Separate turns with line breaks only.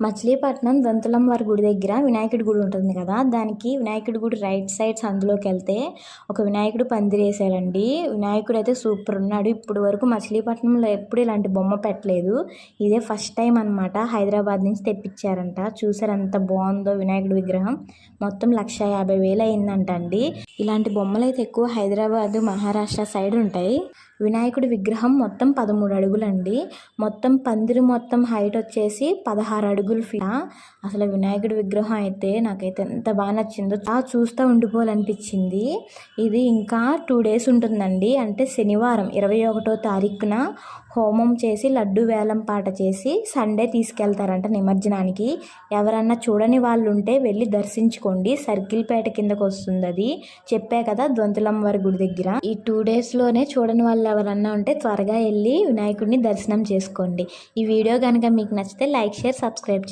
మచిలీపట్నం దొంతులమ్మ వారి గుడి దగ్గర వినాయకుడి గుడి ఉంటుంది కదా, దానికి వినాయకుడి గుడి రైట్ సైడ్స్ అందులోకి వెళ్తే ఒక వినాయకుడు పందిరేశారండి. వినాయకుడు అయితే సూపర్ ఉన్నాడు. ఇప్పుడు వరకు మచిలీపట్నంలో ఎప్పుడు ఇలాంటి బొమ్మ పెట్టలేదు. ఇదే ఫస్ట్ టైం అనమాట. హైదరాబాద్ నుంచి తెప్పించారంట. చూసారు ఎంత బాగుందో వినాయకుడి విగ్రహం. మొత్తం 1,50,000 అయిందంట అండి. ఇలాంటి బొమ్మలు అయితే ఎక్కువ హైదరాబాద్, మహారాష్ట్ర సైడ్ ఉంటాయి. వినాయకుడి విగ్రహం మొత్తం 13 అడుగులండి. మొత్తం పందిరి మొత్తం హైట్ వచ్చేసి 16 అడుగులు ఫీట్. అసలు వినాయకుడి విగ్రహం అయితే నాకైతే ఎంత బాగా నచ్చిందో, చూస్తూ ఉండిపోవాలనిపించింది. ఇది ఇంకా 2 days ఉంటుందండి. అంటే శనివారం 21వ తారీఖున హోమం చేసి లడ్డు వేలం పాట చేసి సండే తీసుకెళ్తారంట నిమజ్జనానికి. ఎవరన్నా చూడని వాళ్ళు ఉంటే వెళ్ళి దర్శించుకోండి. సర్కిల్ పేట కిందకు వస్తుంది. అది చెప్పే కదా దొంతులమ్మ వారి గుడి దగ్గర. ఈ 2 daysలోనే చూడని వాళ్ళు ఎవరన్నా ఉంటే త్వరగా వెళ్ళి వినాయకుడిని దర్శనం చేసుకోండి. ఈ వీడియో కనుక మీకు నచ్చితే లైక్, షేర్, సబ్స్క్రైబ్.